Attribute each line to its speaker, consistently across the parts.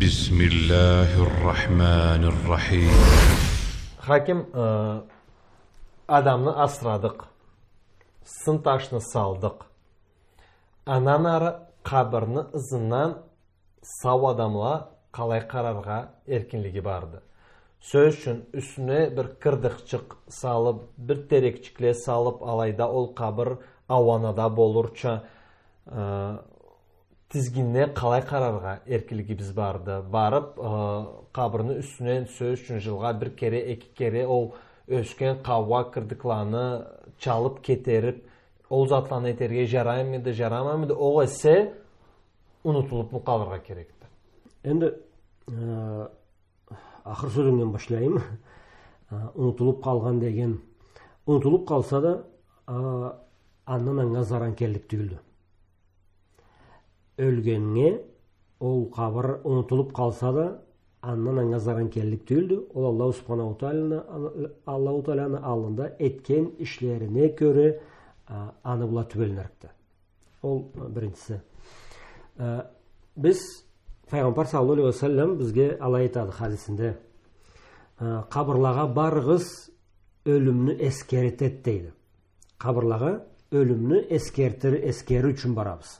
Speaker 1: بسم الله الرحمن الرحيم.
Speaker 2: Hakim adamını asradık. Sın taşını saldık. Anan arı kabırını ızından sağ adamla kalay kararga erkinligi bardı. Söz üçün üstüne bir kırdıkçık salıp, bir terekçikle salıp alayda ol kabır avanada bolurça tizginne kalay kararga erkinligi biz bardı. Barıp kabırını üstüne söz üçün жылға bir kere, iki kere ol ösken kavva kırdıklarını çalıp keterip ol zatlarını eterge jaraymadı, jaramamadı. O ise unutulup mu kalırga gerekti.
Speaker 3: Endi ahir sözümden başlayayım. Unutulup kalgan degen. Unutulup kalsa da andan anga zaran kellik tüyüldü. Ölgenine ol kabır unutulup kalsa da andan anga zaran kellik tüyüldü. Ol Allah subhanahu ta'ala'nın alında etken işlerine göre anı bula tübelnirikti. Ol birincisi. Biz Peygamber sallallahu aleyhi ve sellem bizge alay etadi hadisinde. Kabırlağa barğız ölümünü eskertet deydi. Kabırlağa ölümünü eskeri üçün barabız.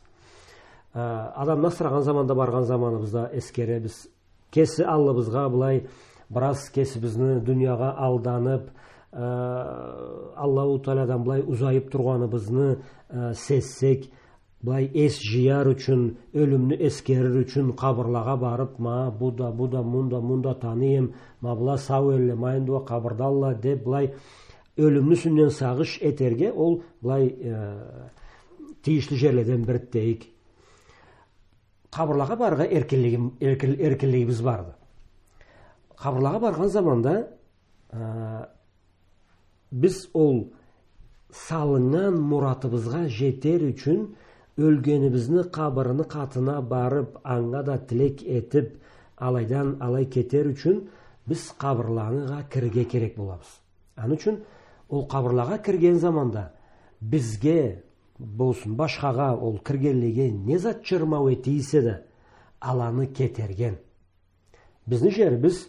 Speaker 3: Adam nasırаған zamanda barған zamanımızda eskere biz kesi Allah'ımızga bulay biraz kesi bizni dünyaga aldanıp Allahu Teala'dan bulay uzayıp turganыбызны sessek Blay es jiyar üçün, ölümünü eskerir üçün kabırlağa barıp ma buda munda tanıyım, ma bula sağ elle mayındıva kabırdalla de blay ölümlü sünnen sağış eterge ol blay tiyişli jerleden bir deyik. Kabırlağa barga erkinliğimiz vardı. Kabırlağa bargan zamanda biz ol salıngan muratыбызga jeter üçün ölgenimizni kabırını katına barıp anga da tilek etip alaydan alay keter üçün biz kabırlarına kirge kerek bolabız. Anı üçün ol kabırlağa kirgen zamanda bizge bolsun başkaga ol kirgenliге ne zat çırmau etiyse de alanı ketergen. Bizni jer biz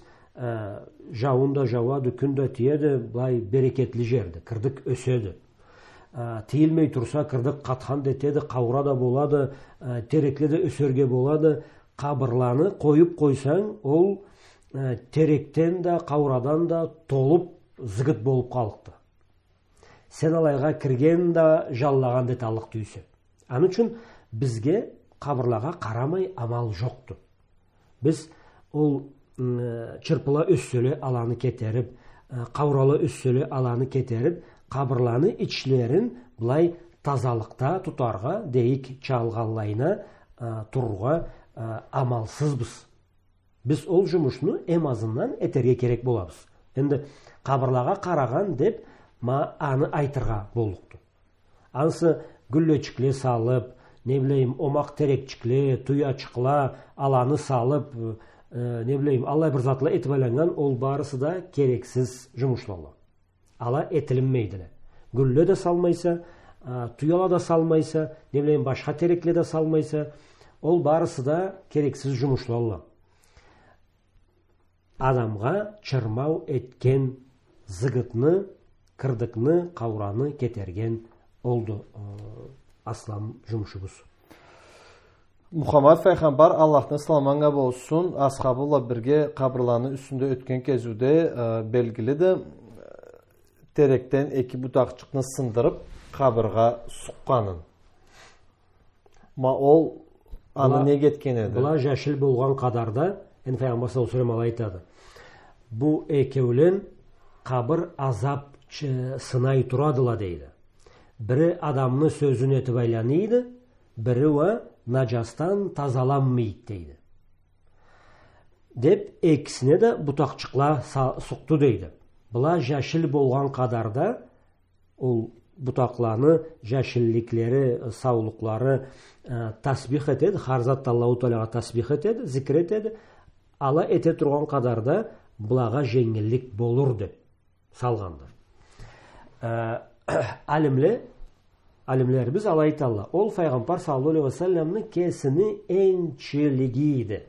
Speaker 3: javunda javadı künde tiyedi blay bereketli jerdi. Kırdık ösödü. Tiyilmey tursa kırdık kathan detedi, kavra da boladı, terekle de ösörge boladı. Kabırlarını koyup koysan ol terekten de kavradan da tolup zıgıt bolup kalıktı. Sen alayga kirgen de jallаған detалық tüysü. Anı üçün bizge kabırlağa karamay amal joktu. Biz ol çırpıla össölü alanı keterip, kavralı össölü alanı keterip, kabırlarını içlerin bulay tazalıkta tutarga deyik çalgallayına turga amalsızbız. Biz ol jumuşnu en azından eterge gerek bolabız. Endi kabırlağa karagan dep ma anı aytırga boluktu. Ansı güllöçükle salıp, ne bileyim omak terekçikle, tuyaçıkla alanı salıp, ne bileyim Allah bir zatla etmelengen ol barısı da gereksiz jumuşlarla. Ala etilinmeydiler. Gülle de salmaysa, tuyala da salmaysa, ne bileyim başka terekle de salmaysa, ol barısı da gereksiz jumuşlarla. Adamga çırmau etken zıgıtını, kırdıkını, kavranı ketergen oldu aslam jumuşubuz.
Speaker 2: Muhammed Peygamber Allah'tan salamanga bolsun, ashabıyla birge kabırlarının üstünde ötken kezude belgili de terekten iki budakçıkını sındırıp kabırga suqqanın. Ma ol anı ne getken edi?
Speaker 3: Bula jaşil bolgan kadarda en Peygamber sallallahu aleyhi ve sellem aytadı. Bu ekevlen kabır azap sınay turadıla deydi. Biri adamını sözünü etip aylanıydı, biri ve najastan tazalanmaydı deydi. Dep ekisine de butakçıkla suqtu deydi. Bula jaşil bolgan kadarda ol butaklarını, jaşillikleri, sağlıkları tasbih etedi. Harzat Allahu Teala'ga tasbih etedi, zikretedi. Ala ete turgan kadarda bulaga jengillik bolur dep salgandır. Alimlerimiz alaytalla. Ol Peygamber sallallahu aleyhi ve sellem'nin kesini ençiligiydi.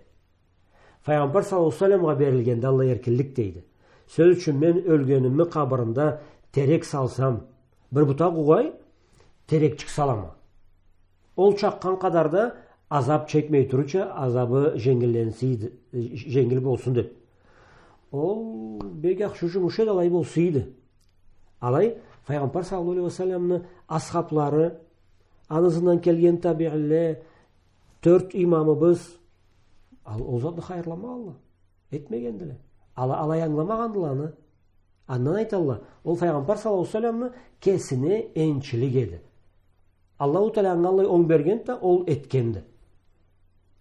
Speaker 3: Пайғамбар саллаллаху алейхи ва салламға берілгенде Алла еркінлік дейді. Сөз үшін мен өлгенімі қабырында терек салсам, бір бұта қуғай терекчік салама. Ол чаққан қадарда азап чекмей тұруча азабы жеңіл болсын деп. Ол бек ақшы жұмышы алай болсыйды. Алай Пайғамбар саллаллаху алейхи ва салламны асхаблары, анысынан келген табиғилер, 4 имамыбыз, ол затты хайырлама Алла. Етмегенділі. Алай аңламағандыланы. Аннан айталла, ол Пайғамбар саллаллаху алейхи ва салламны кесіне енчілік еді. Аллаху Тәала аңғалай оң бергенді, ол еткенді.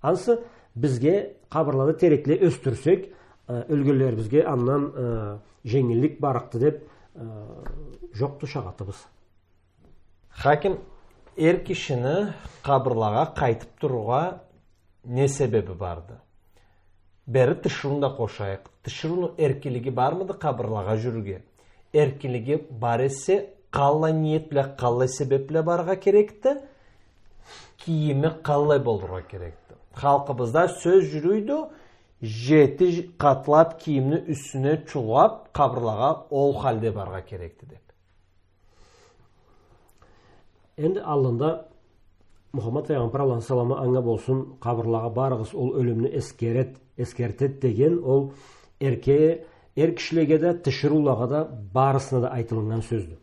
Speaker 3: Ансы бізге қабырларды терекле өстірсек, өлгелер бізге аннан жеңілік барақты деп жоқты шағатыбыз.
Speaker 2: Хаким, кишіні қабырлаға қайтып тұруға не себебі барды? Бәрі тышыруында қошайық. Тышыруның еркелігі бар мыды қабырлаға жүруге? Еркелігі бар есе, қалай ниет біле, қалай себеп біле барға керекті? Киімі қалай болдыруға керекті? Халқыбызда сөз жүрүйді, жеті қатлап киімні үстіне чулап қабырлаға ол халде барға керекті деп.
Speaker 3: Енді алында Мұхаммад Пайғамбар алейхи саламы аңа болсын, қабырлаға барығыз, ол өлімні ескертет деген, ол кішілеге де, тішірулаға да, барысына да айтылынған сөзді.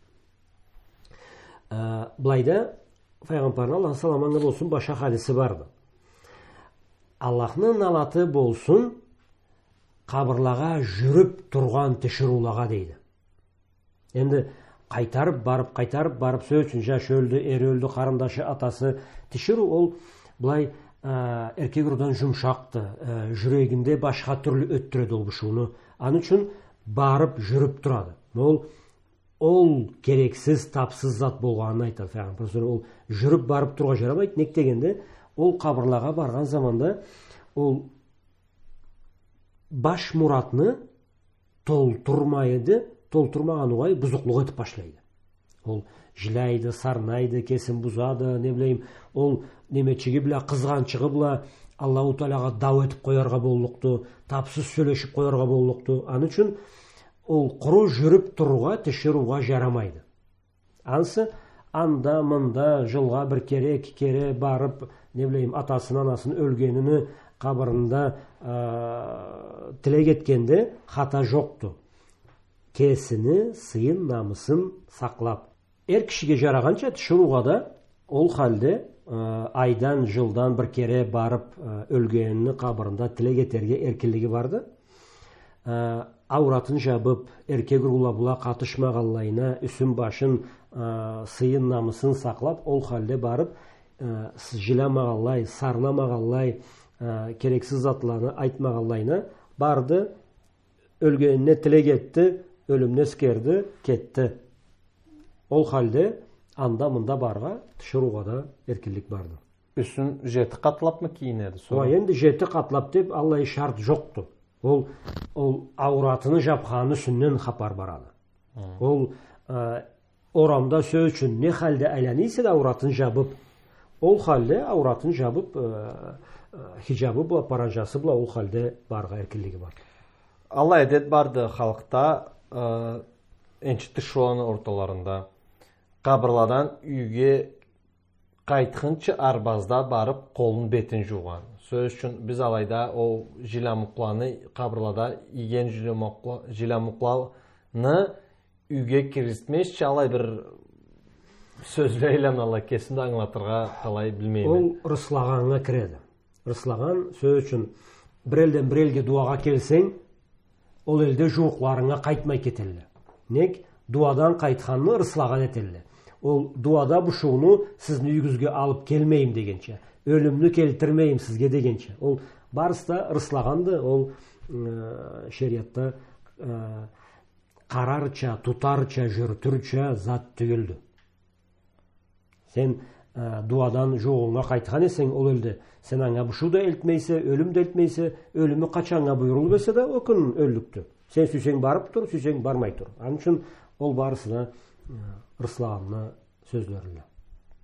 Speaker 3: Бұлайда Пайғамбар алейхи саламы аңа болсын, баша хадисі барды. Аллахның налаты болсын, қабырлаға жүріп тұрған тішірулаға дейді. Енді қайтарып барып сөз үшін жаш өлді, өлді, қарындашы, атасы тішіру, ол бұлай еркек ұрдан жұмшақты, жүрегінде башқа түрлі өттіреді ол бұшуыны. Аны үшін барып жүріп тұрады. Ол керексіз, тапсыз зат болғанын айтады. Ол жүріп барып тұруға жарамайды. Нек дегенде, ол қабырлаға барған заманда ол баш мұратны толтырмаған оғай бұзықлық етіп башлайды. Ол жылайды, сарнайды, кесін бұзады, не білейм, ол немечіге біла, қызғаншығы біла, Аллаху Тағалаға дау етіп қоярға болуқты, тапсыз сөйлешіп қоярға болуқты. Аны үшін ол құры жүріп тұруға, тішіруға жарамайды. Ансы анда мында жылға бір кере барып, не білейм, атасын, анасын өлгеніні қабырында тілек еткенде хата жоқты. Кесіні, сыйын, намысын сақлап. Кішіге жарағанша тішіруға да ол халде айдан, жылдан бір кере барып өлгеніні қабырында тілек етерге еркелігі барды. Ауратын жабып, еркек ұла-бұла қатышмағалайына, үсін башын, сыйын, намысын сақлап, ол халде барып, жыламағалай, сарнамағалай, керексіз затланы айтмағалайына барды, өлгеніне тілек етті, өлімне скерді, кетті. Ол халде анда-мында барға тішіруға да еркелік барды.
Speaker 2: Үсін жеті қатлап мы кейінеді?
Speaker 3: Енді жеті қатлап деп Аллай шарт жоқты. Ол ауратыны жапқаны үсіннен қапар барады. Ол орамда сөз үшін не халде әләнейсе де ауратын жабып, ол халде ауратын жабып, хижабы бұла, паранжасы бұла, ол халде барға еркелігі бар.
Speaker 2: Алла әдет барды халықта әнші тішуаны орталарында қабырладан үйге қайтқыншы арбазда барып қолын бетін жуған. Сөз үшін біз алайда ол жиламұқланы қабырлада иген жиламұқланы үйге кірістмеші алай бір сөзлі ейлен ала кесімді аңлатырға қалай білмеймін.
Speaker 3: Ол рыслағанға кіреді. Рыслаған сөз үшін бір елден бір елге дуаға келсең, ол елде жуықларыңа қайтмай кетелі. Нек дуадан қайтқанны рыслаған етелі. Ол дуада бұшуыны сіздің үйгізге алып келмейім дегенше, өлімні келтірмейім сізге дегенше. Ол барыста рыслағанды, ол шариатта қарарча, тұтарча, жүртірча зат түгілді. Сен дуадан жоғыңа қайтқан есен, ол өлді. Сен аңа бұшу да әлтмейсе, өлім де әлтмейсе, өлімі қачанға бұйырыл бесе да, өкін өлікті. Сен сүйсең барып тұр, сүйсең бармай тұр. Анын үшін ол барысына рыслағанына сөз берілді.